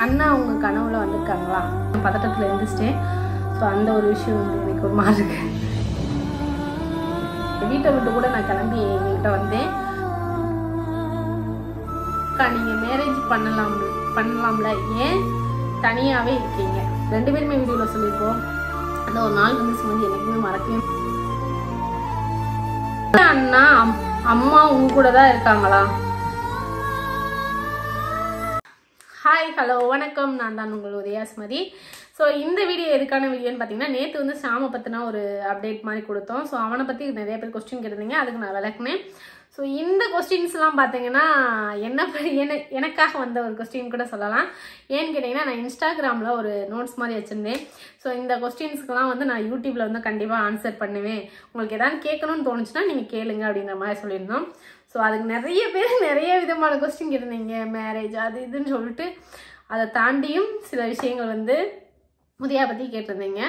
அண்ணா அவங்க கனவுல வந்திருக்காங்களா, பதட்டத்தில் இருந்துச்சிட்டேன். ஸோ அந்த ஒரு விஷயம் வந்து எனக்கு ஒரு மாதிரி இருக்கு. வீட்டை விட்டு கூட நான் கிளம்பி எங்ககிட்ட வந்தேன். நீங்கள் மேரேஜ் பண்ணலாம்ல, ஏன் தனியாகவே இருக்கீங்க? 2 பேருமே வீடியோவில் சொல்லியிருக்கோம். அந்த ஒரு நாள் வந்து சுமதி எனக்குமே மறக்கவே. அண்ணா அம்மா உங்க கூட தான் இருக்காங்களா? ஹாய், ஹலோ, வணக்கம். நான் தான் உங்கள் உதயா சுமதி. ஸோ இந்த வீடியோ எதுக்கான வீடியோன்னு பார்த்தீங்கன்னா, நேற்று வந்து ஷாமை பற்றினா ஒரு அப்டேட் மாதிரி கொடுத்தோம். ஸோ அவனை பற்றி நிறைய பேர் கொஸ்டின் கேட்டிருந்தீங்க, அதுக்கு நான் விளக்குனேன். ஸோ இந்த கொஸ்டின்ஸ்லாம் பார்த்தீங்கன்னா எனக்காக வந்த ஒரு கொஸ்டின் கூட சொல்லலாம். ஏன்னு கேட்டிங்கன்னா, நான் இன்ஸ்டாகிராமில் ஒரு நோட்ஸ் மாதிரி வச்சுருந்தேன். ஸோ இந்த கொஸ்டின்ஸ்க்கெலாம் வந்து நான் யூடியூப்பில் வந்து கண்டிப்பாக ஆன்சர் பண்ணுவேன். உங்களுக்கு எதாவது கேட்கணும்னு தோணுச்சுன்னா நீங்கள் கேளுங்க அப்படின்ற மாதிரி சொல்லியிருந்தோம். ஸோ அதுக்கு நிறைய பேர் நிறைய விதமான கொஸ்டின் கேட்டிருந்தீங்க, மேரேஜ் அது இதுன்னு சொல்லிட்டு. அதை தாண்டியும் சில விஷயங்கள் வந்து உதயா பற்றி கேட்டிருந்தீங்க.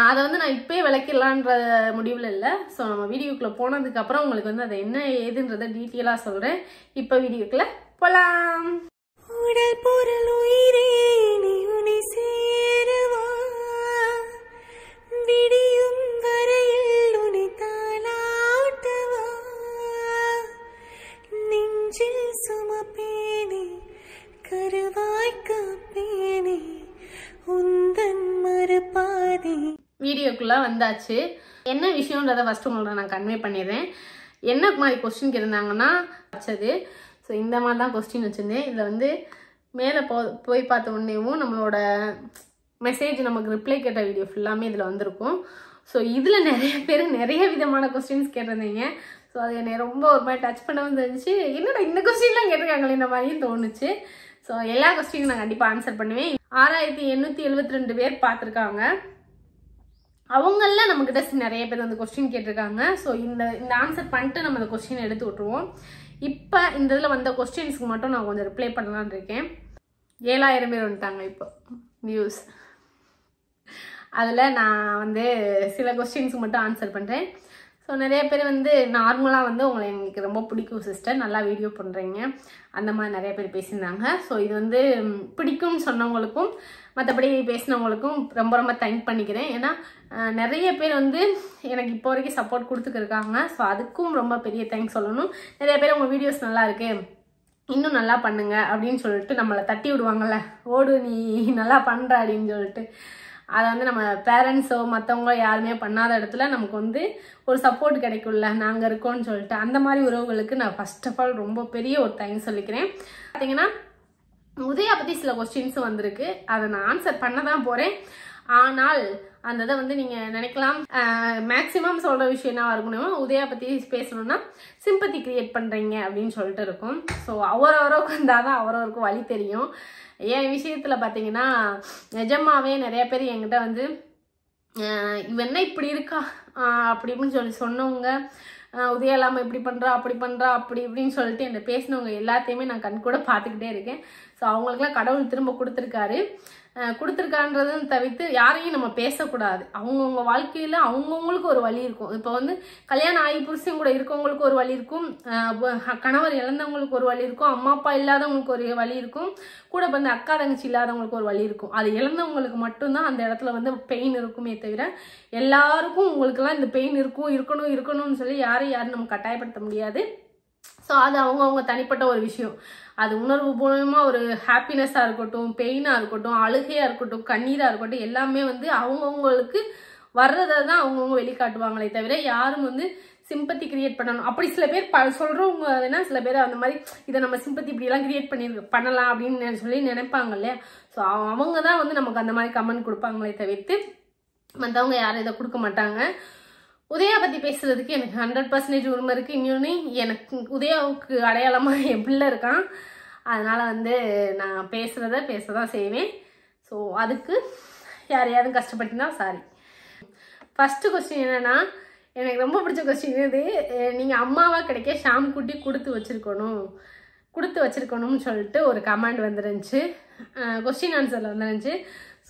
அதை வந்து நான் இப்போயே விளக்கிடலான்ற முடிவில் இல்லை. ஸோ நம்ம வீடியோக்குள்ளே போனதுக்கப்புறம் உங்களுக்கு வந்து அதை என்ன ஏதுன்றதை டீட்டெயிலாக சொல்கிறேன். இப்போ வீடியோக்குள்ளே போகலாம். உடல் பொருள் உயிரே நீ உன்னை சேரவா, விடியும் வரையில் உன்னை தாளாட்டவா, நெஞ்சில் சுமப்பேனே கருவாய் காப்பேனே உந்தன் மறுபாதி. வீடியோக்குள்ளே வந்தாச்சு. என்ன விஷயம்ன்றதை ஃபஸ்ட்டு உங்களோட நான் கன்வே பண்ணிடுறேன். என்ன மாதிரி கொஸ்டின் கேட்டிருந்தாங்கன்னா வச்சது. ஸோ இந்த மாதிரி தான் கொஸ்டின் வச்சுருந்தேன். இதில் வந்து மேலே போய் பார்த்த உடனேவும் நம்மளோட மெசேஜ் நமக்கு ரிப்ளை கேட்ட வீடியோ ஃபுல்லாமே இதில் வந்திருக்கும். ஸோ இதில் நிறைய பேர் நிறைய விதமான கொஸ்டின்ஸ் கேட்டிருந்தீங்க. ஸோ அது என்னை ரொம்ப ஒரு மாதிரி டச் பண்ண வந்துருந்துச்சு. என்னடா இந்த கொஸ்டின்லாம் கேட்டிருக்காங்களே இந்த மாதிரியும் தோணுச்சு. ஸோ எல்லா கொஸ்டினும் நான் கண்டிப்பாக ஆன்சர் பண்ணுவேன். 6872 பேர் பார்த்துருக்காங்க. அவங்கள நம்மக்கிட்ட நிறைய பேர் வந்து கொஸ்டின் கேட்டிருக்காங்க. ஸோ இந்த ஆன்சர் பண்ணிட்டு நம்ம அந்த கொஸ்டின் எடுத்து விட்ருவோம். இப்போ இந்த இதில் வந்த கொஸ்டின்ஸ்க்கு மட்டும் நான் கொஞ்சம் ரிப்ளை பண்ணலான்னு இருக்கேன். 7000 பேர் வந்துட்டாங்க இப்போ வியூஸ். அதில் நான் வந்து சில கொஸ்டின்ஸுக்கு மட்டும் ஆன்சர் பண்ணுறேன். ஸோ நிறைய பேர் வந்து நார்மலாக வந்து உங்களை எங்களுக்கு ரொம்ப பிடிக்கும் சிஸ்டர், நல்லா வீடியோ பண்ணுறீங்க, அந்த மாதிரி நிறைய பேர் பேசியிருந்தாங்க. ஸோ இது வந்து பிடிக்கும்னு சொன்னவங்களுக்கும் மற்றபடி பேசினவங்களுக்கும் ரொம்ப ரொம்ப தேங்க் பண்ணிக்கிறேன். ஏன்னா நிறைய பேர் வந்து எனக்கு இப்போ வரைக்கும் சப்போர்ட் கொடுத்துக்கிருக்காங்க. ஸோ அதுக்கும் ரொம்ப பெரிய தேங்க்ஸ் சொல்லணும். நிறைய பேர் உங்கள் வீடியோஸ் நல்லா இருக்கு, இன்னும் நல்லா பண்ணுங்க அப்படின்னு சொல்லிட்டு நம்மளை தட்டி விடுவாங்கள்ல, ஓடு நீ நல்லா பண்ணுற அப்படின்னு சொல்லிட்டு. அதை வந்து நம்ம பேரண்ட்ஸோ மற்றவங்களோ யாருமே பண்ணாத இடத்துல நமக்கு வந்து ஒரு சப்போர்ட் கிடைக்கும்ல, நாங்கள் இருக்கோம்னு சொல்லிட்டு. அந்த மாதிரி உறவுகளுக்கு நான் ஃபர்ஸ்ட் ஆஃப் ஆல் ரொம்ப பெரிய ஒரு தேங்க்ஸ் சொல்லிக்கிறேன். பார்த்தீங்கன்னா உதயா பற்றி சில கொஸ்டின்ஸும் வந்திருக்கு. அதை நான் ஆன்சர் பண்ண தான் போகிறேன். ஆனால் அந்த இதை வந்து நீங்கள் நினைக்கலாம், மேக்ஸிமம் சொல்கிற விஷயம் என்ன இருக்கணும், உதயா பற்றி பேசணும்னா சிம்பத்தி கிரியேட் பண்ணுறீங்க அப்படின்னு சொல்லிட்டு இருக்கும். ஸோ அவரவருக்கு வந்தால் தான் அவரவருக்கு வழி தெரியும். என் விஷயத்தில் பார்த்தீங்கன்னா நிஜமாவே நிறைய பேர் என்கிட்ட வந்து இவன் இப்படி இருக்கா அப்படின்னு சொன்னவங்க, உதயா இல்லாமல் இப்படி பண்ணுறா அப்படி பண்ணுறா அப்படி இப்படின்னு சொல்லிட்டு என்னை பேசினவங்க எல்லாத்தையுமே நான் கண் கூட பார்த்துக்கிட்டே இருக்கேன். ஸோ அவங்களுக்குலாம் கடவுள் திரும்ப கொடுத்துருக்கான்றதும் தவிர்த்து யாரையும் நம்ம பேசக்கூடாது. அவங்கவுங்க வாழ்க்கையில் அவங்கவுங்களுக்கு ஒரு வழி இருக்கும். இப்போ வந்து கல்யாணம் ஆகி புருஷன் கூட இருக்கவங்களுக்கு ஒரு வழி இருக்கும், கணவர் இழந்தவங்களுக்கு ஒரு வழி இருக்கும், அம்மா அப்பா இல்லாதவங்களுக்கு ஒரு வழி இருக்கும், கூட வந்து அக்கா தங்கச்சி இல்லாதவங்களுக்கு ஒரு வழி இருக்கும். அது இழந்தவங்களுக்கு மட்டும்தான் அந்த இடத்துல வந்து பெயின் இருக்குமே தவிர எல்லாருக்கும் உங்களுக்குலாம் இந்த பெயின் இருக்கணும்னு சொல்லி யாரும் நம்ம கட்டாயப்படுத்த முடியாது. ஸோ அது அவங்கவுங்க தனிப்பட்ட ஒரு விஷயம். அது உணர்வு பூர்வமாக ஒரு ஹாப்பினஸாக இருக்கட்டும், பெயினாக இருக்கட்டும், அழுகையாக இருக்கட்டும், கண்ணீராக இருக்கட்டும், எல்லாமே வந்து அவங்கவுங்களுக்கு வர்றதை தான் அவங்கவுங்க வெளிக்காட்டுவாங்களே தவிர யாரும் வந்து சிம்பத்தி கிரியேட் பண்ணணும் அப்படி சில பேர் சொல்கிறவங்க. அதுனா சில பேர் அந்த மாதிரி இதை நம்ம சிம்பத்தி இப்படியெல்லாம் கிரியேட் பண்ணலாம் அப்படின்னு சொல்லி நினைப்பாங்க இல்லையா. ஸோ அவங்க தான் வந்து நமக்கு அந்த மாதிரி கமெண்ட் கொடுப்பாங்களே தவிர்த்து மற்றவங்க யாரும் இதை கொடுக்க மாட்டாங்க. உதயா பற்றி பேசுறதுக்கு எனக்கு 100% உரிமை இருக்குது. இன்னொன்று எனக்கு உதயாவுக்கு அடையாளமாக என் பிள்ளை இருக்கான். அதனால் வந்து நான் பேச தான் செய்வேன். ஸோ அதுக்கு யாரையாவது கஷ்டப்பட்டுனா சாரி. ஃபஸ்ட்டு கொஸ்டின் என்னென்னா, எனக்கு ரொம்ப பிடிச்ச கொஸ்டின் இது. நீங்கள் அம்மாவாக கிடைக்க ஷாம் குட்டி கொடுத்து வச்சுருக்கணும்னு சொல்லிட்டு ஒரு கமெண்ட் வந்துருந்துச்சு, கொஸ்டின் ஆன்சரில் வந்துருந்துச்சு.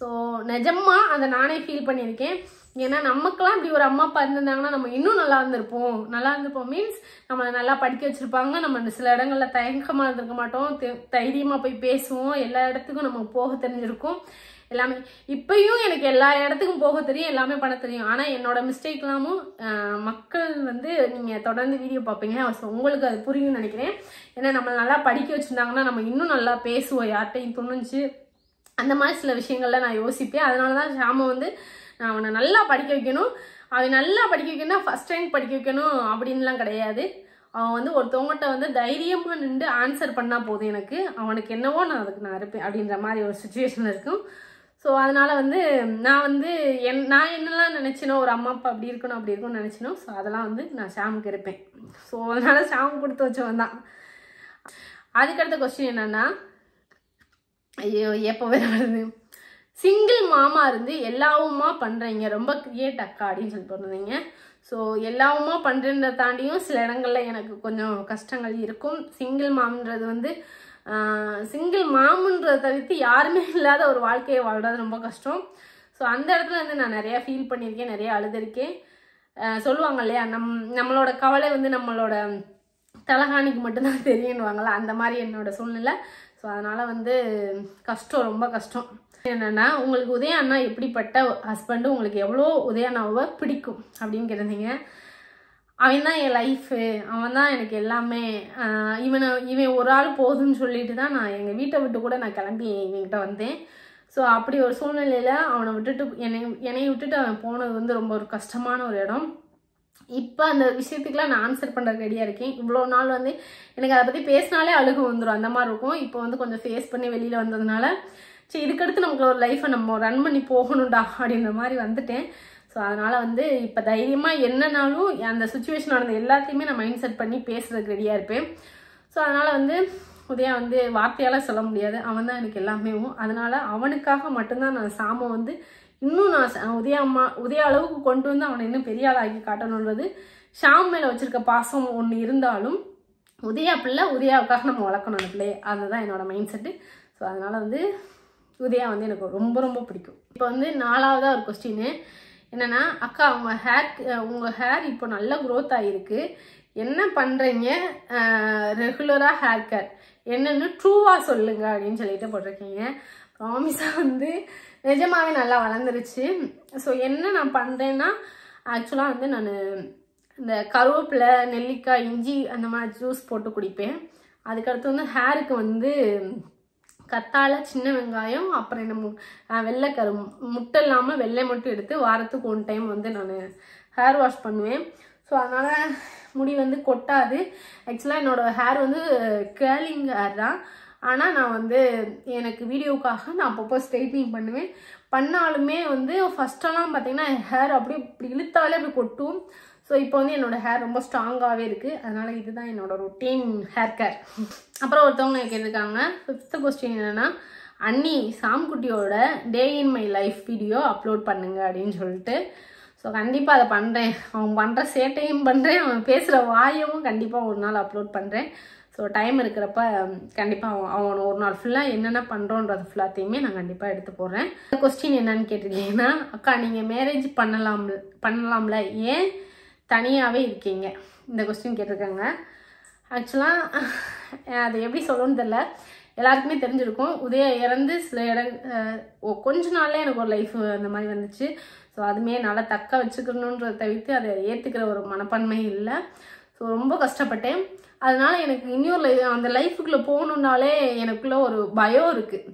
ஸோ நிஜமாக அதை நானே ஃபீல் பண்ணியிருக்கேன். ஏன்னா நமக்கெல்லாம் இப்படி ஒரு அம்மா அப்பா இருந்திருந்தாங்கன்னா நம்ம இன்னும் நல்லா இருந்திருப்போம் மீன்ஸ் நம்மளை நல்லா படிக்க வச்சிருப்பாங்க. நம்ம சில இடங்கள்ல தயக்கமா இருந்திருக்க மாட்டோம், தைரியமா போய் பேசுவோம், எல்லா இடத்துக்கும் நம்ம போக தெரிஞ்சிருக்கும் எல்லாமே. இப்பயும் எனக்கு எல்லா இடத்துக்கும் போக தெரியும், எல்லாமே பண்ண தெரியும். ஆனா என்னோட மிஸ்டேக் எல்லாமும் மக்கள் வந்து நீங்க தொடர்ந்து வீடியோ பார்ப்பீங்க, உங்களுக்கு அது புரியும்னு நினைக்கிறேன். ஏன்னா நம்ம நல்லா படிக்க வச்சிருந்தாங்கன்னா நம்ம இன்னும் நல்லா பேசுவோம், யார்கிட்டையும் துணிஞ்சு அந்த மாதிரி சில விஷயங்கள்ல நான் யோசிப்பேன். அதனாலதான் ஷாமை வந்து நான் அவனை நல்லா படிக்க வைக்கணும், அவன் நல்லா படிக்க வைக்கணும்னா ஃபர்ஸ்ட் ரேங்க் படிக்க வைக்கணும் அப்படின்லாம் கிடையாது. அவன் வந்து ஒருத்தவங்ககிட்ட வந்து தைரியமா நின்று ஆன்சர் பண்ணா போதும், எனக்கு அவனுக்கு என்னவோ அதுக்கு நான் இருப்பேன் அப்படின்ற மாதிரி ஒரு சுச்சுவேஷன் இருக்கும். ஸோ அதனால வந்து நான் வந்து நான் என்னெல்லாம் நினைச்சினோ ஒரு அம்மா அப்பா அப்படி இருக்கும்னு நினைச்சினோ, ஸோ அதெல்லாம் வந்து நான் ஷாமுக்கு இருப்பேன். ஸோ அதனால ஷாம் கொடுத்து வச்சவன் தான். அதுக்கடுத்த கொஸ்டின் என்னன்னா, ஐயோ எப்போ வருது, சிங்கிள் மாமா இருந்து எல்லாவுமா பண்றீங்க, ரொம்ப கிரியேட் அக்கா அப்படின்னு சொல்லி போட்டிருந்தீங்க. ஸோ எல்லாவுமா பண்றதை தாண்டியும் சில இடங்கள்ல எனக்கு கொஞ்சம் கஷ்டங்கள் இருக்கும். சிங்கிள் மாம்ன்றது வந்து சிங்கிள் மாமுன்றதை தவிர்த்து யாருமே இல்லாத ஒரு வாழ்க்கையை வாழ்றது ரொம்ப கஷ்டம். ஸோ அந்த இடத்துல வந்து நான் நிறைய ஃபீல் பண்ணியிருக்கேன், நிறைய அழுதுருக்கேன். சொல்லுவாங்க இல்லையா, நம்மளோட கவலை வந்து நம்மளோட தலகாணிக்கு மட்டும்தான் தெரியுன்னுவாங்களா, அந்த மாதிரி என்னோட சூழ்நிலை. ஸோ அதனால வந்து கஷ்டம், ரொம்ப கஷ்டம். என்னன்னா, உங்களுக்கு உதயா அண்ணா எப்படிப்பட்ட ஹஸ்பண்டு, உங்களுக்கு எவ்வளோ உதயா அண்ணாவை பிடிக்கும் அப்படின்னு கேட்டிருந்தீங்க. அவன் தான் என் லைஃபு, அவன் தான் எனக்கு எல்லாமே. இவன் ஒரு ஆள் போதும்னு சொல்லிட்டு தான் நான் எங்கள் வீட்டை விட்டு கூட நான் கிளம்பி இவன்கிட்ட வந்தேன். ஸோ அப்படி ஒரு சூழ்நிலையில் அவனை விட்டுட்டு என்னை விட்டுட்டு அவன் போனது வந்து ரொம்ப ஒரு கஷ்டமான ஒரு இடம். இப்போ அந்த விஷயத்துக்குலாம் நான் ஆன்சர் பண்ணுறது ரெடியாக இருக்கேன். இவ்வளோ நாள் வந்து எனக்கு அதை பற்றி பேசினாலே அழுகு வந்துடும், அந்த மாதிரி இருக்கும். இப்போ வந்து கொஞ்சம் ஃபேஸ் பண்ணி வெளியில் வந்ததுனால சரி இதுக்கடுத்து நமக்கு ஒரு லைஃப்பை நம்ம ரன் பண்ணி போகணும்டா அப்படின்ற மாதிரி வந்துட்டேன். ஸோ அதனால் வந்து இப்போ தைரியமாக என்னன்னாலும் அந்த சுச்சுவேஷன் நடந்த எல்லாத்தையுமே நான் மைண்ட் செட் பண்ணி பேசுறதுக்கு ரெடியாக இருப்பேன். ஸோ அதனால் வந்து உதயா வந்து வார்த்தையால் சொல்ல முடியாது, அவன் தான் எனக்கு எல்லாமே. அதனால் அவனுக்காக மட்டும்தான் நான் ஷாமை வந்து இன்னும் நான் உதயா அளவுக்கு கொண்டு வந்து அவனை இன்னும் பெரிய ஆளாக்கி காட்டணுன்றது ஷாம் மேலே வச்சிருக்க பாசம் ஒன்று இருந்தாலும் உதயா பிள்ளை, உதயாவுக்காக நம்ம வளர்க்கணும் அந்த பிள்ளையை, அதுதான் என்னோட மைண்ட் செட்டு. ஸோ அதனால் வந்து உதயா வந்து எனக்கு ரொம்ப ரொம்ப பிடிக்கும். இப்போ வந்து 4ஆவதா ஒரு கொஸ்டின் என்னன்னா, அக்கா உங்கள் ஹேர் இப்போ நல்லா க்ரோத் ஆகிருக்கு, என்ன பண்ணுறீங்க, ரெகுலராக ஹேர் கட் என்னன்னு ட்ரூவாக சொல்லுங்க அப்படின்னு சொல்லிட்டு போட்டிருக்கீங்க. ப்ராமிஸாக வந்து நிஜமாவே நல்லா வளர்ந்துருச்சு. ஸோ என்ன நான் பண்ணுறேன்னா, ஆக்சுவலாக வந்து நான் இந்த கருவேப்பிலை, நெல்லிக்காய், இஞ்சி அந்த மாதிரி ஜூஸ் போட்டு குடிப்பேன். அதுக்கடுத்து வந்து ஹேருக்கு வந்து கத்தாழை, சின்ன வெங்காயம், அப்புறம் என்ன வெள்ளைக்கரு முட்டை இல்லாமல் வெள்ளை மட்டும் எடுத்து வாரத்துக்கு 1 டைம் வந்து நான் ஹேர் வாஷ் பண்ணுவேன். ஸோ அதனால் முடி வந்து கொட்டாது. ஆக்சுவலாக என்னோடய ஹேர் வந்து கேர்லிங் ஹேர் தான். ஆனால் நான் வந்து எனக்கு வீடியோவுக்காக நான் அப்பப்போ ஸ்ட்ரைட்னிங் பண்ணுவேன். பண்ணாலுமே வந்து ஃபஸ்ட்டெல்லாம் பார்த்தீங்கன்னா ஹேர் அப்படியே இப்படி இழுத்தாலே அப்படி கொட்டும். ஸோ இப்போ வந்து என்னோடய ஹேர் ரொம்ப ஸ்ட்ராங்காகவே இருக்குது. அதனால் இதுதான் என்னோடய ரொட்டீன் ஹேர் கேர். அப்புறம் ஒருத்தவங்க கேட்டிருக்காங்க, 5th கொஸ்டின் என்னென்னா, அண்ணி சாம்குட்டியோட day in my life video upload பண்ணுங்க அப்படின்னு சொல்லிட்டு. ஸோ கண்டிப்பாக அதை பண்ணுறேன். அவன் பண்ணுற சேட்டையும் பண்ணுறேன், அவன் பேசுகிற வாயவும் கண்டிப்பாக ஒரு நாள் அப்லோட் பண்ணுறேன். ஸோ டைம் இருக்கிறப்ப கண்டிப்பாக அவன் ஒரு நாள் ஃபுல்லாக என்னென்ன பண்ணுறோன்றது ஃபுல்லாத்தையுமே நான் கண்டிப்பாக எடுத்து போடுறேன். கொஸ்டின் என்னன்னு கேட்டிருக்கீங்கன்னா, அக்கா நீங்கள் மேரேஜ் பண்ணலாம்ல, ஏன் தனியாகவே இருக்கீங்க, இந்த கொஸ்டின் கேட்டிருக்காங்க. ஆக்சுவலாக அது எப்படி சொல்லணும்னு தெரில, எல்லாருக்குமே தெரிஞ்சிருக்கும். உதயா இறந்து சில கொஞ்ச நாள்ல எனக்கு ஒரு லைஃப் அந்த மாதிரி வந்துச்சு. ஸோ அதுமே நல்லா தக்க வச்சுக்கணுன்றதை தவிர்த்து அதை ஏற்றுக்கிற ஒரு மனப்பான்மை இல்லை. ஸோ ரொம்ப கஷ்டப்பட்டேன். அதனால எனக்கு இன்னொரு அந்த லைஃபுக்குள்ளே போகணுன்னாலே எனக்குள்ள ஒரு பயம் இருக்குது.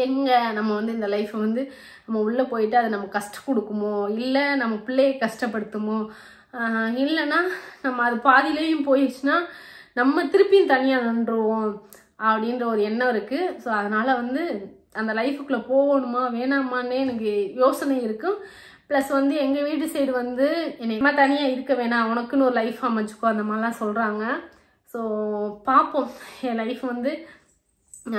எங்கே நம்ம வந்து இந்த லைஃப்பை வந்து நம்ம உள்ளே போயிட்டு அதை நம்ம கஷ்டம் கொடுக்குமோ, இல்லை நம்ம பிள்ளையை கஷ்டப்படுத்துமோ, இல்லைன்னா நம்ம அது பாதியிலையும் போயிடுச்சுன்னா நம்ம திருப்பியும் தனியாக நின்றுவோம் அப்படின்ற ஒரு எண்ணம் இருக்குது. ஸோ அதனால் வந்து அந்த லைஃபுக்குள்ளே போகணுமா வேணாமான்னே எனக்கு யோசனை இருக்கும். ப்ளஸ் வந்து எங்கள் வீட்டு சைடு வந்து என்னை தனியாக இருக்க வேணாம், உனக்குன்னு ஒரு லைஃப் அமைச்சுக்கோ அந்த மாதிரிலாம் சொல்கிறாங்க. ஸோ பார்ப்போம், என் லைஃப் வந்து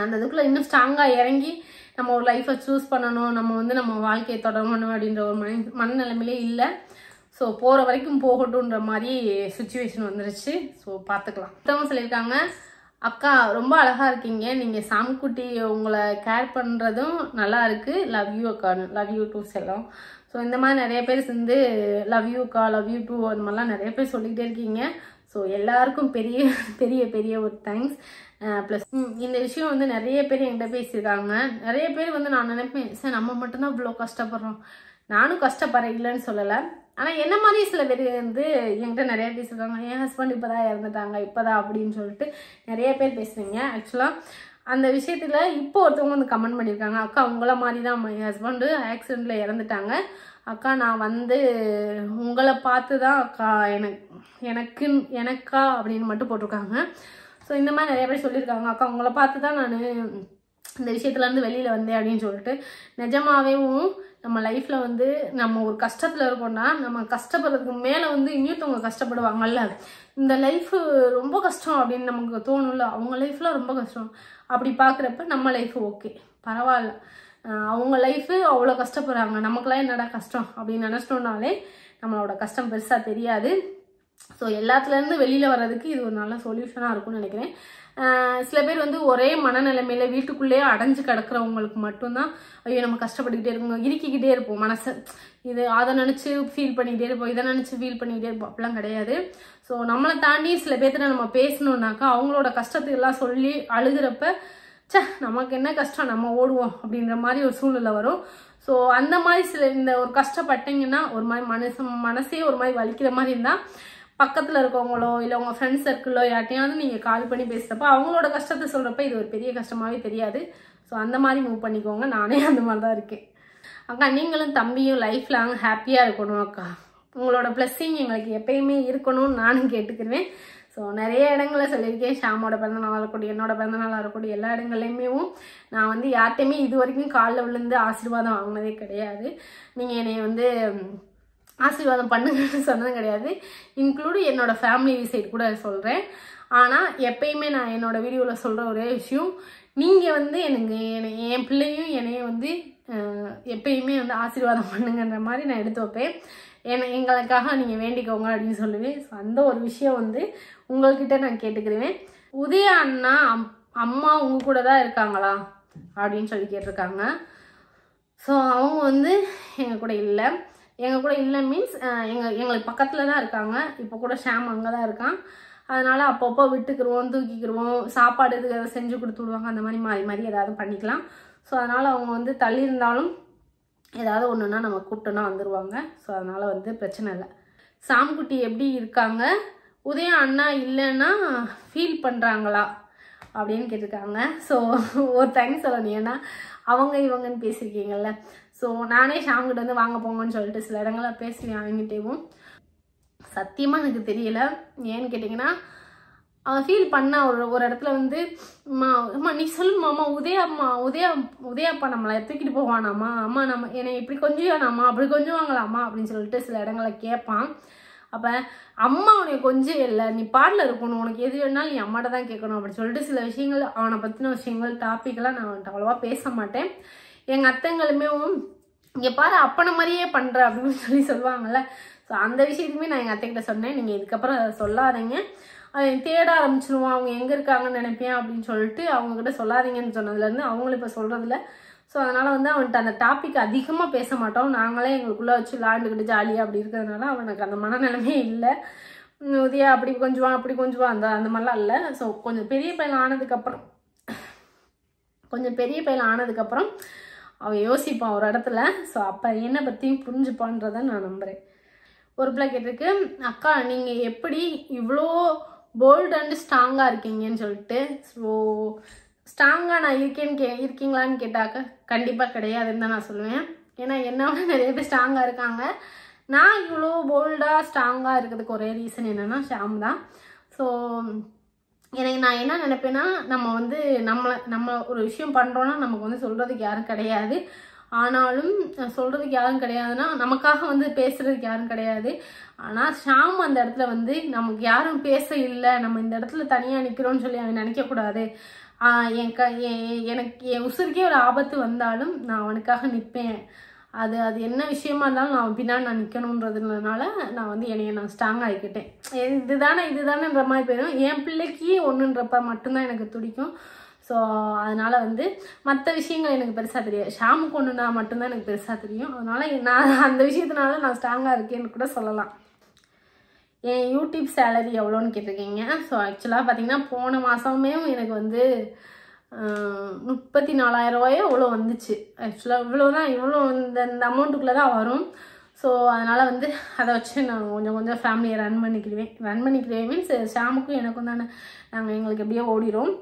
அந்த இதுக்குள்ளே இன்னும் ஸ்ட்ராங்காக இறங்கி நம்ம ஒரு லைஃப்பை சூஸ் பண்ணணும், நம்ம வந்து நம்ம வாழ்க்கையை தொடங்கணும் அப்படின்ற ஒரு மனநிலைமையிலே இல்லை. ஸோ போகிற வரைக்கும் போகட்டுன்ற மாதிரி சுச்சுவேஷன் வந்துருச்சு. ஸோ பார்த்துக்கலாம். மற்றவங்க சொல்லியிருக்காங்க, அக்கா ரொம்ப அழகாக இருக்கீங்க, நீங்கள் சாம்குட்டி உங்களை கேர் பண்ணுறதும் நல்லா இருக்குது, லவ் யூ அக்கா, லவ் யூ டூ செல்லம். ஸோ ஸோ இந்த மாதிரி நிறைய பேர் வந்து லவ் யூக்கா, லவ் யூ டூ அந்த மாதிரிலாம் நிறைய பேர் சொல்லிக்கிட்டே இருக்கீங்க. ஸோ எல்லாருக்கும் பெரிய பெரிய பெரிய ஒரு தேங்க்ஸ். ப்ளஸ் இந்த விஷயம் வந்து நிறைய பேர் என்கிட்ட பேசியிருக்காங்க. நிறைய பேர் வந்து நான் நினைப்பேன், சார் நம்ம மட்டும்தான் இவ்வளோ கஷ்டப்படுறோம். நானும் கஷ்டப்படுறேன், இல்லைன்னு சொல்லலை. ஆனால் என்ன மாதிரி சில பேர் வந்து என்கிட்ட நிறைய பேசியிருக்காங்க, என் ஹஸ்பண்ட் இப்போ தான் இறந்துட்டாங்க, இப்போ தான் அப்படின்னு சொல்லிட்டு நிறைய பேர் பேசுறீங்க. ஆக்சுவலாக அந்த விஷயத்தில் இப்போ ஒருத்தவங்க வந்து கமெண்ட் பண்ணியிருக்காங்க, அக்கா உங்களை மாதிரி தான் என் ஹஸ்பண்டு ஆக்சிடெண்ட்டில் இறந்துட்டாங்க அக்கா, நான் வந்து உங்களை பார்த்து தான் அக்கா எனக்கா அப்படின்னு மட்டும் போட்டிருக்காங்க. ஸோ இந்த மாதிரி நிறைய பேர் சொல்லியிருக்காங்க, அக்கா உங்களை பார்த்து தான் நான் இந்த விஷயத்துலேருந்து வெளியில் வந்தேன் அப்படின்னு சொல்லிட்டு. நிஜமாவேவும் நம்ம லைஃப்பில் வந்து நம்ம ஒரு கஷ்டத்தில் இருக்கோம்னா நம்ம கஷ்டப்படுறதுக்கு மேலே வந்து இன்னொருத்தவங்க கஷ்டப்படுவாங்கல்ல, இந்த லைஃபு ரொம்ப கஷ்டம் அப்படின்னு நமக்கு தோணும்ல, அவங்க லைஃப்பில் ரொம்ப கஷ்டம். அப்படி பார்க்குறப்ப நம்ம லைஃபு ஓகே பரவாயில்ல, அவங்க லைஃபு அவ்வளோ கஷ்டப்படுறாங்க, நமக்குலாம் என்னடா கஷ்டம் அப்படின்னு நினச்சிட்டோம்னாலே நம்மளோட கஷ்டம் பெருசாக தெரியாது. ஸோ எல்லாத்துலேருந்து வெளியில் வர்றதுக்கு இது ஒரு நல்ல சொல்யூஷனாக இருக்கும்னு நினைக்கிறேன். சில பேர் வந்து ஒரே மனநிலைமையில வீட்டுக்குள்ளேயே அடைஞ்சு கிடக்கிறவங்களுக்கு மட்டும்தான் ஐயோ நம்ம கஷ்டப்பட்டுக்கிட்டே இருக்கோம், இறுக்கிக்கிட்டே இருப்போம் மனசை. இது அதை நினச்சி ஃபீல் பண்ணிக்கிட்டே இருப்போம், இதை நினச்சி ஃபீல் பண்ணிக்கிட்டே இருப்போம். அப்படிலாம் கிடையாது. ஸோ நம்மளை தாண்டி சில பேர்த்துல நம்ம பேசணுன்னாக்கா அவங்களோட கஷ்டத்துக்கெல்லாம் சொல்லி அழுகிறப்ப சே நமக்கு என்ன கஷ்டம் நம்ம ஓடுவோம் அப்படின்ற மாதிரி ஒரு சூழ்நிலை வரும். ஸோ அந்த மாதிரி சில இந்த ஒரு கஷ்டப்பட்டீங்கன்னா ஒரு மாதிரி மனசே ஒரு மாதிரி வலிக்கிற மாதிரி இருந்தால் பக்கத்தில் இருக்கவங்களோ இல்லை உங்கள் ஃப்ரெண்ட்ஸ் சர்க்கிளோ யார்ட்டையாவது நீங்கள் கால் பண்ணி பேசுகிறப்ப அவங்களோட கஷ்டத்தை சொல்கிறப்ப இது ஒரு பெரிய கஷ்டமாகவே தெரியாது. ஸோ அந்த மாதிரி மூவ் பண்ணிக்கோங்க. நானே அந்த மாதிரி தான் இருக்கேன். அக்கா நீங்களும் தம்பியும் லைஃப் லாங் ஹாப்பியாக இருக்கணும் அக்கா, உங்களோட பிளஸ்ஸிங் எங்களுக்கு எப்பயுமே இருக்கணும்னு நானும் கேட்டுக்கிறேன். ஸோ நிறைய இடங்களில் சொல்லியிருக்கேன், ஷாமோட பிறந்தநாளாக இருக்கக்கூடிய என்னோட பிறந்தநாளாக இருக்கக்கூடிய எல்லா இடங்கள்லையுமே நான் வந்து யார்கிட்டையுமே இது வரைக்கும் காலில் விழுந்து ஆசீர்வாதம் வாங்கினதே கிடையாது. நீங்கள் என்னை வந்து ஆசீர்வாதம் பண்ணுங்கன்னு சொன்னதும் கிடையாது. இன்க்ளூடு என்னோட ஃபேமிலி சைடு கூட சொல்கிறேன். ஆனால் எப்பயுமே நான் என்னோட வீடியோவில் சொல்கிற ஒரே விஷயம், நீங்கள் வந்து என் பிள்ளையும் என்னையும் வந்து எப்பயுமே வந்து ஆசீர்வாதம் பண்ணுங்கன்ற மாதிரி நான் எடுத்து வைப்பேன். எங்களுக்காக நீங்கள் வேண்டிக்கோங்க அப்படின்னு சொல்லுவேன். ஸோ அந்த ஒரு விஷயம் வந்து உங்கள்கிட்ட நான் கேட்டுக்கிறேன். உதய அண்ணா அம்மா உங்கள் கூட தான் இருக்காங்களா அப்படின்னு சொல்லி கேட்டிருக்காங்க. ஸோ அவங்க வந்து எங்கள் கூட இல்லை. எங்கள் கூட இல்லை மீன்ஸ் எங்களுக்கு பக்கத்தில் தான் இருக்காங்க. இப்போ கூட ஷாம் அங்கே தான் இருக்கான். அதனால் அப்பப்போ விட்டுக்கிடுவோம், தூக்கிக்கிடுவோம், சாப்பாடு இதுக்கு எதாவது செஞ்சு கொடுத்து விடுவாங்க. அந்த மாதிரி ஏதாவது பண்ணிக்கலாம். ஸோ அதனால் அவங்க வந்து தள்ளி இருந்தாலும் ஏதாவது ஒன்றுனா நம்ம கூப்பிட்டோன்னா வந்துடுவாங்க. ஸோ அதனால் வந்து பிரச்சனை இல்லை. சாம்குட்டி எப்படி இருக்காங்க, உதய அண்ணா இல்லைன்னா ஃபீல் பண்ணுறாங்களா அப்படின்னு கேட்டிருக்காங்க. ஸோ ஒரு தேங்க்ஸ் சொல்லணும், ஏன்னா அவங்க இவங்கன்னு பேசியிருக்கீங்கல்ல. ஸோ நானே ஷாம்கிட்ட வந்து வாங்க போங்கன்னு சொல்லிட்டு சில இடங்களில் பேசுவேன். அவங்ககிட்டேவும் சத்தியமாக எனக்கு தெரியல. ஏன்னு கேட்டிங்கன்னா அவன் ஃபீல் பண்ண ஒரு இடத்துல வந்து அம்மா நீ சொல்லுமா அம்மா உதயப்பா நம்மளை தூக்கிட்டு போவானாம்மா, அம்மா நம்ம என்னை இப்படி கொஞ்சம் அப்படி கொஞ்சம் வாங்கலாமா அப்படின்னு சொல்லிட்டு சில இடங்களில் கேட்பான். அப்போ அம்மா உனக்கு கொஞ்சம் இல்லை, நீ பாடல இருக்கணும், உனக்கு எது வேணாலும் நீ அம்மாட்ட தான் கேட்கணும் அப்படின்னு சொல்லிட்டு சில விஷயங்கள் அவனை பற்றின விஷயங்கள் டாப்பிக்கெல்லாம் நான் அவன்கிட்ட அவ்வளோவா பேச மாட்டேன். எங்கள் அத்தைங்களுமே இங்கே பாரு அப்பனை மாதிரியே பண்ணுற அப்படின்னு சொல்லுவாங்கள்ல. ஸோ அந்த விஷயத்துக்குமே நான் எங்கள் அத்தைக்கிட்ட சொன்னேன், நீங்கள் இதுக்கப்புறம் சொல்லாதீங்க, அவன் தேட ஆரம்பிச்சிருவான், அவங்க எங்கே இருக்காங்கன்னு நினைப்பேன் அப்படின்னு சொல்லிட்டு அவங்கக்கிட்ட சொல்லாதீங்கன்னு சொன்னதுலேருந்து அவங்களும் இப்போ சொல்கிறதில்ல. ஸோ அதனால் வந்து அவன்கிட்ட அந்த டாபிக் அதிகமாக பேச மாட்டோம். நாங்களே எங்களுக்குள்ளே வச்சு விளாண்டுக்கிட்டு ஜாலியாக அப்படி இருக்கிறதுனால அவனுக்கு அந்த மனநிலைமே இல்லை. உதயா அப்படி கொஞ்சம் அப்படி கொஞ்சம் அந்த மாதிரிலாம் இல்லை. ஸோ கொஞ்சம் பெரிய பையன் ஆனதுக்கப்புறம் அவன் யோசிப்பான் ஒரு இடத்துல. ஸோ அப்போ என்னை பற்றியும் புரிஞ்சுப்பான்றதை நான் நம்புகிறேன். ஒரு பிள்ளை கேட்டிருக்கு, அக்கா நீங்கள் எப்படி இவ்வளோ போல்ட் அண்ட் ஸ்ட்ராங்காக இருக்கீங்கன்னு சொல்லிட்டு. ஸோ ஸ்ட்ராங்காக நான் இருக்கீங்களான்னு கேட்டாக்க கண்டிப்பாக கிடையாதுன்னு தான் நான் சொல்லுவேன். ஏன்னா என்னோட நிறைய பேர் ஸ்ட்ராங்காக இருக்காங்க. நான் இவ்வளோ போல்டாக ஸ்ட்ராங்காக இருக்கிறதுக்கு ஒரே ரீசன் என்னென்னா ஷாம் தான். ஸோ எனக்கு நான் என்ன நினைப்பேன்னா நம்ம ஒரு விஷயம் பண்ணுறோன்னா நமக்கு வந்து சொல்கிறதுக்கு யாரும் கிடையாது. ஆனாலும் சொல்கிறதுக்கு யாரும் கிடையாதுன்னா நமக்காக வந்து பேசுகிறதுக்கு யாரும் கிடையாது. ஆனால் ஷாம் அந்த இடத்துல வந்து நமக்கு யாரும் பேச இல்லை, நம்ம இந்த இடத்துல தனியாக நிற்கிறோன்னு சொல்லி அவன் நினைக்கக்கூடாது. எனக்கு என் உசுருக்கே ஒரு ஆபத்து வந்தாலும் நான் அவனுக்காக நிற்பேன். அது என்ன விஷயமா இருந்தாலும் நான் பின்னாடி நான் நிற்கணுன்றதுனால நான் வந்து நான் ஸ்ட்ராங் ஆகிக்கிட்டேன். இதுதானேன்ற மாதிரி போயிடும். என் பிள்ளைக்கு ஒன்றுன்றப்ப மட்டும்தான் எனக்கு துடிக்கும். ஸோ அதனால் வந்து மற்ற விஷயங்கள் எனக்கு பெருசாக தெரியாது. ஷாமுக்கு ஒன்றுனா மட்டும்தான் எனக்கு பெருசாக தெரியும். அதனால் நான் அந்த விஷயத்தினால நான் ஸ்ட்ராங்காக இருக்கேன்னு கூட சொல்லலாம். என் யூடியூப் சேலரி எவ்வளோன்னு கேட்டிருக்கீங்க. ஸோ ஆக்சுவலாக பார்த்தீங்கன்னா போன மாதமே எனக்கு வந்து 34,000 ரூபாயோ இவ்வளோ வந்துச்சு. ஆக்சுவலாக இவ்வளோ இந்த அமௌண்ட்டுக்குள்ளே தான் வரும். ஸோ அதனால் வந்து அதை வச்சு நான் கொஞ்சம் ஃபேமிலியை ரன் பண்ணிக்கிறேன் மீன்ஸ் ஷாமுக்கும் எனக்கும் தானே, நாங்கள் எங்களுக்கு எப்படியோ ஓடிடும்.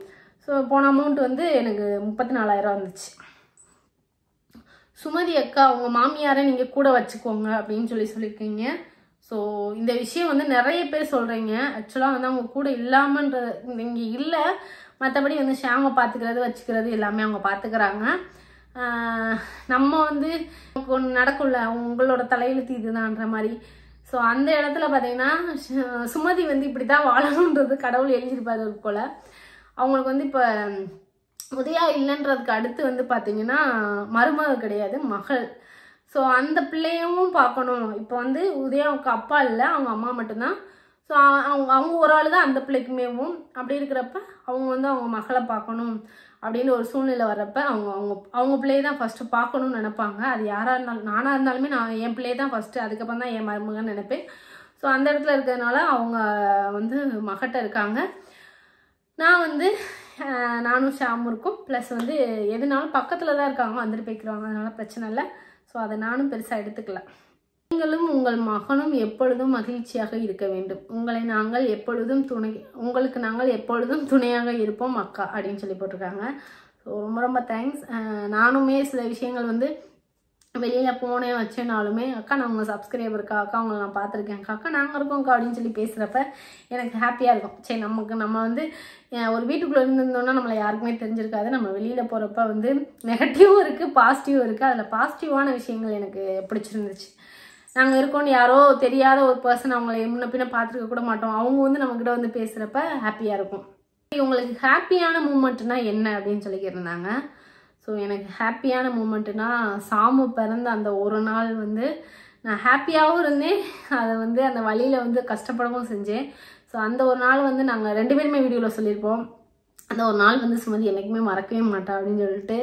ஸோ போன அமௌண்ட் வந்து எனக்கு 34,000 வந்துச்சு. சுமதி அக்கா உங்கள் மாமியாரை நீங்கள் கூட வச்சுக்கோங்க அப்படின்னு சொல்லியிருக்கீங்க. ஸோ இந்த விஷயம் வந்து நிறைய பேர் சொல்கிறீங்க. ஆக்சுவலாக வந்து அவங்க கூட இல்லாமன்ற இங்கே இல்லை, மற்றபடி வந்து ஷாமை பார்த்துக்கிறது வச்சுக்கிறது எல்லாமே அவங்க பார்த்துக்கிறாங்க. நம்ம வந்து ஒன்று நடக்கும்ல, உங்களோட தலையெழுத்து இதுதான்ற மாதிரி. ஸோ அந்த இடத்துல பார்த்தீங்கன்னா சுமதி வந்து இப்படி தான் வாழணுன்றது கடவுள் எழுதியிருப்பாரு போல். அவங்களுக்கு வந்து இப்போ உதயா இல்லைன்றதுக்கு அடுத்து வந்து பார்த்தீங்கன்னா மருமகள் கிடையாது, மகள். ஸோ அந்த பிள்ளையும் பார்க்கணும். இப்போ வந்து உதயாவுக்கு அப்பா இல்லை, அவங்க அம்மா மட்டும்தான். ஸோ அவங்க ஒரு ஆள் தான் அந்த பிள்ளைக்குமேவும். அப்படி இருக்கிறப்ப அவங்க வந்து அவங்க மகளை பார்க்கணும் அப்படின்னு ஒரு சூழ்நிலை வர்றப்ப அவங்க பிள்ளையை தான் ஃபஸ்ட்டு பார்க்கணும்னு நினைப்பாங்க. அது யாராக இருந்தாலும், நானாக இருந்தாலுமே நான் என் பிள்ளையை தான் ஃபஸ்ட்டு, அதுக்கப்புறம் தான் என் மருமகன்னு நினைப்பேன். ஸோ அந்த இடத்துல இருக்கிறதுனால அவங்க வந்து மகிட்ட இருக்காங்க. நான் வந்து நானும் ஷாமும் இருக்கும். ப்ளஸ் வந்து எதுனாலும் பக்கத்தில் தான் இருக்காங்க, வந்துட்டு போய்க்கிறாங்க, அதனால் பிரச்சனை இல்லை. ஸோ அதை நானும் பெருசாக எடுத்துக்கல. நீங்களும் உங்கள் மகனும் எப்பொழுதும் மகிழ்ச்சியாக இருக்க வேண்டும். உங்களுக்கு நாங்கள் எப்பொழுதும் துணையாக இருப்போம் அக்கா அப்படின்னு சொல்லி போட்டிருக்காங்க. ஸோ ரொம்ப தேங்க்ஸ். நானுமே சில விஷயங்கள் வந்து வெளியில் போனேன் வச்சேனாலுமே அக்கா நான் உங்கள் சப்ஸ்கிரைபருக்கா, அக்கா உங்களை நான் பார்த்துருக்கேன், அக்கா நாங்கள் இருக்கோம்க்கா அப்படின்னு சொல்லி பேசுகிறப்ப எனக்கு ஹாப்பியாக இருக்கும். சரி நம்ம வந்து ஒரு வீட்டுக்குள்ளே இருந்திருந்தோன்னா நம்மளை யாருக்குமே தெரிஞ்சிருக்காது. நம்ம வெளியில் போகிறப்ப வந்து நெகட்டிவும் இருக்குது, பாசிட்டிவும் இருக்குது. அதில் பாசிட்டிவான விஷயங்கள் எனக்கு பிடிச்சிருந்துச்சு. நாங்கள் இருக்கோன்னு யாரோ தெரியாத ஒரு பர்சன் அவங்கள முன்ன பின்ன பார்த்துருக்க கூட மாட்டோம், அவங்க வந்து நம்மக்கிட்ட வந்து பேசுகிறப்ப ஹாப்பியாக இருக்கும். உங்களுக்கு ஹாப்பியான மூமெண்ட்னா என்ன அப்படின்னு சொல்லி கேட்டிருந்தாங்க. ஸோ எனக்கு ஹாப்பியான மூமெண்ட்டுனா சாமு பிறந்த அந்த ஒரு நாள் வந்து நான் ஹாப்பியாகவும் இருந்தேன், அதை வந்து அந்த வழியில் வந்து கஷ்டப்படவும் செஞ்சேன். ஸோ அந்த ஒரு நாள் வந்து நாங்கள் 2 பேருமே வீடியோவில் சொல்லியிருப்போம். அந்த ஒரு நாள் வந்து சுமதி என்றைக்குமே மறக்கவே மாட்டா அப்படின்னு சொல்லிட்டு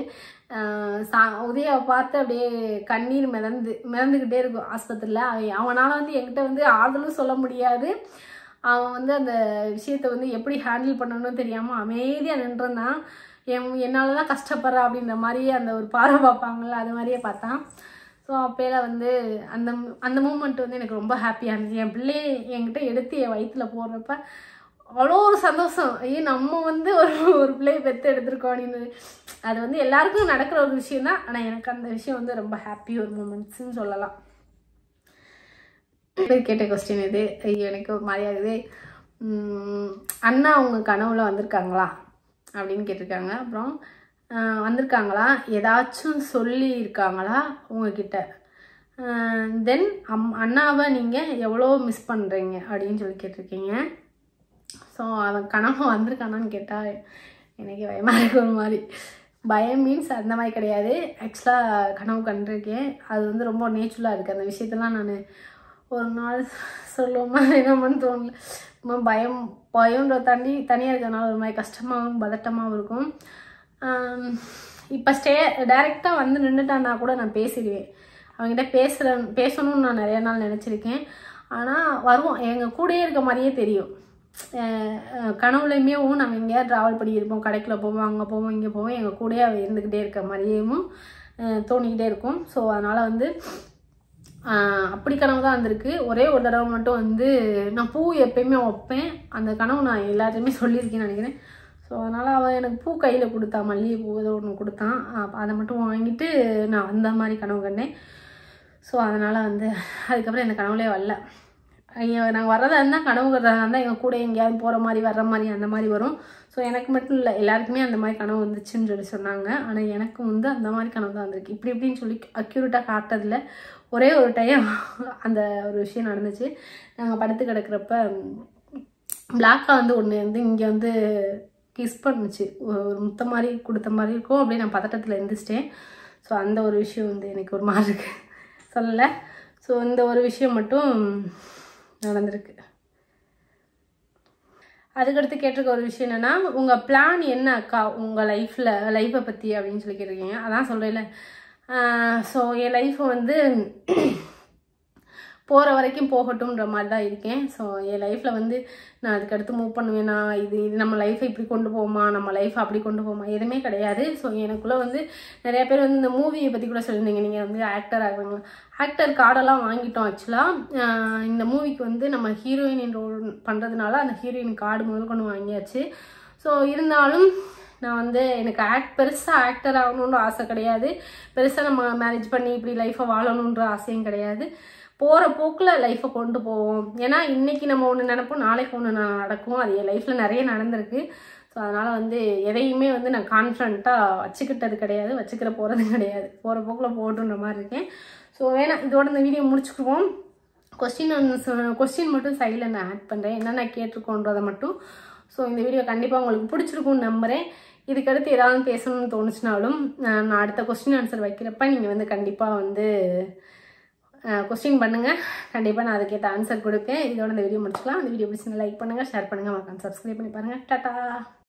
உதயாவை பார்த்து அப்படியே கண்ணீர் மிதந்துக்கிட்டே இருக்கும் ஆஸ்பத்திரியில். அவனால் வந்து என்கிட்ட வந்து ஆறுதலும் சொல்ல முடியாது. அவன் வந்து அந்த விஷயத்தை வந்து எப்படி ஹேண்டில் பண்ணணும்னு தெரியாமல் அமைதியாக நின்றுருந்தான். என்னால் தான் கஷ்டப்படுறா அப்படின்ற மாதிரியே அந்த ஒரு பார்வை பார்ப்பாங்கள்ல, அது மாதிரியே பார்த்தான். ஸோ அப்போல வந்து அந்த மூமெண்ட் வந்து எனக்கு ரொம்ப ஹாப்பியாக இருந்துச்சு. என் பிள்ளையை என்கிட்ட எடுத்து என் வயிற்றில் போடுறப்ப அவ்வளோ ஒரு சந்தோஷம். நம்ம வந்து ஒரு பிள்ளையை பெற்று எடுத்துருக்கோம் அப்படின்னு. அது வந்து எல்லாருக்கும் நடக்கிற ஒரு விஷயம் தான். ஆனால் எனக்கு அந்த விஷயம் வந்து ரொம்ப ஹாப்பி ஒரு மூமெண்ட்ஸ்ன்னு சொல்லலாம். கேட்ட கொஸ்டின் இது எனக்கு ஒரு மாதிரி ஆகுது. அண்ணா அவங்க கனவுல வந்திருக்காங்களா அப்படின்னு கேட்டிருக்காங்க. அப்புறம் வந்திருக்காங்களா, ஏதாச்சும் சொல்லியிருக்காங்களா உங்ககிட்ட, தென் அண்ணாவை நீங்கள் எவ்வளோ மிஸ் பண்ணுறீங்க அப்படின்னு சொல்லி கேட்டிருக்கீங்க. ஸோ அவன் கனவு வந்திருக்கானான்னு கேட்டால் எனக்கு பயமாக இருக்கு. ஒரு மாதிரி பயம் மீன்ஸ் அந்த மாதிரி கிடையாது. ஆக்சுவலாக கனவு கண்டிருக்கேன். அது வந்து ரொம்ப நேச்சுரலாக இருக்குது. அந்த விஷயத்தெல்லாம் நான் ஒரு நாள் சொல்லுவோமா என்னமான்னு தோணல. ரொம்ப பயம்ன்ற தனியாக இருக்கிறதுனால ஒரு மாதிரி கஷ்டமாகவும் பதட்டமாகவும் இருக்கும். இப்போ டைரெக்டாக வந்து நின்றுட்டான்னா கூட நான் பேசிடுவேன். அவங்ககிட்ட பேசணும்னு நான் நிறைய நாள் நினச்சிருக்கேன். ஆனால் வருவோம், எங்கள் கூடயே இருக்க மாதிரியே தெரியும். கனவுலையுமே நாங்கள் எங்கேயாவது ட்ராவல் பண்ணியிருப்போம், கடைக்குள்ள போவோம், அங்கே போவோம், இங்கே போவோம், எங்கள் கூடயே அவள் இருந்துக்கிட்டே இருக்க மாதிரியும் தோணிக்கிட்டே இருக்கும். ஸோ அதனால் வந்து அப்படி கனவு தான் வந்திருக்கு. ஒரே ஒரு தடவை மட்டும் வந்து நான் பூ எப்பயுமே வைப்பேன், அந்த கனவு நான் எல்லாத்தையுமே சொல்லியிருக்கேன்னு நினைக்கிறேன். ஸோ அதனால் அவள் எனக்கு பூ கையில் கொடுத்தா, மல்லிகைப்பூ ஏதோ ஒன்று கொடுத்தான். அதை மட்டும் வாங்கிட்டு நான் அந்த மாதிரி கனவு கண்டேன். ஸோ அதனால் வந்து அதுக்கப்புறம் இந்த கனவுலே வரல. நாங்கள் வர்றதா இருந்தால் கனவு கட்டுறதா இருந்தால் எங்கள் கூட எங்கேயாவது போகிற மாதிரி வர்ற மாதிரி அந்த மாதிரி வரும். ஸோ எனக்கு மட்டும் இல்லை, எல்லாருக்குமே அந்த மாதிரி கனவு வந்துச்சுன்னு சொல்லி சொன்னாங்க. ஆனால் எனக்கு வந்து அந்த மாதிரி கனவு தான் வந்திருக்கு. இப்படின்னு சொல்லி அக்யூரேட்டாக காட்டுறதில்ல. ஒரே ஒரு டைம் அந்த ஒரு விஷயம் நடந்துச்சு. நாங்கள் படுத்து கிடக்கிறப்ப பிளாக்காக வந்து ஒன்று வந்து இங்கே வந்து கிஸ் பண்ணுச்சு, ஒரு முத்த மாதிரி கொடுத்த மாதிரி இருக்கும். அப்படியே நான் பதட்டத்தில் எழுந்திரிச்சிட்டேன். ஸோ அந்த ஒரு விஷயம் வந்து எனக்கு ஒரு மாதிரி இருக்கு, சொல்லலை. ஸோ இந்த ஒரு விஷயம் மட்டும் நடந்திருக்கு. அதுக்கடுத்து கேட்டிருக்க ஒரு விஷயம் என்னென்னா, உங்கள் பிளான் என்ன அக்கா உங்கள் லைஃப்பை பற்றி அப்படின்னு சொல்லி கேட்டிருக்கீங்க. அதான் சொல்கிறேன்ல. ஸோ என் லைஃப்பை வந்து போகிற வரைக்கும் போகட்டும்ன்ற மாதிரி தான் இருக்கேன். ஸோ என் லைஃப்பில் வந்து நான் அதுக்கடுத்து மூவ் பண்ணுவேன். நான் இது நம்ம லைஃப்பை இப்படி கொண்டு போவோமா, நம்ம லைஃப்பை அப்படி கொண்டு போவோமா, எதுவுமே கிடையாது. ஸோ எனக்குள்ளே வந்து நிறையா பேர் வந்து இந்த மூவியை பற்றி கூட சொல்லியிருந்தீங்க, நீங்கள் வந்து ஆக்டர் ஆகுவீங்க. ஆக்டர் கார்டெல்லாம் வாங்கிட்டோம். ஆக்சுவலாக இந்த மூவிக்கு வந்து நம்ம ஹீரோயின் ரோல் பண்ணுறதுனால அந்த ஹீரோயின் கார்டு முதல் கொண்டு வாங்கியாச்சு. ஸோ இருந்தாலும் நான் வந்து எனக்கு பெருசாக ஆக்டர் ஆகணுன்ற ஆசை கிடையாது. பெருசாக நம்ம மேரேஜ் பண்ணி இப்படி லைஃப்பை வாழணுன்ற ஆசையும் கிடையாது. போகிற போக்கில் லைஃப்பை கொண்டு போவோம். ஏன்னா இன்றைக்கி நம்ம ஒன்று நினைப்போம், நாளைக்கு ஒன்று நடக்கும். அது என் லைஃப்பில் நிறைய நடந்திருக்கு. ஸோ அதனால் வந்து எதையுமே வந்து நான் கான்ஃபிடண்ட்டாக வச்சுக்கிட்டது கிடையாது, வச்சுக்கிற போகிறது கிடையாது. போகிற போக்கில் போகட்டுன்ற மாதிரி இருக்கேன். ஸோ வேணாம், இதோட இந்த வீடியோ முடிச்சுக்குவோம். கொஸ்டின் மட்டும் சைடில் நான் ஆட் பண்ணுறேன், என்னென்ன கேட்டிருக்கோன்றதை மட்டும். ஸோ இந்த வீடியோ கண்டிப்பாக உங்களுக்கு பிடிச்சிருக்கும்னு நம்புகிறேன். இதுக்கடுத்து ஏதாவது பேசணும்னு தோணுச்சுனாலும் நான் அடுத்த கொஸ்டின் ஆன்சர் வைக்கிறப்ப நீங்கள் வந்து கண்டிப்பாக வந்து கொஸ்டின் பண்ணுங்கள். கண்டிப்பாக நான் அதுக்கேற்ற ஆன்சர் கொடுப்பேன். இதோட இந்த வீடியோ முடிச்சுக்கலாம். இந்த வீடியோ பிடிச்சி லைக் பண்ணுங்கள், ஷேர் பண்ணுங்கள், மறக்காம சப்ஸ்கிரைப் பண்ணி பாருங்கள். டாடா.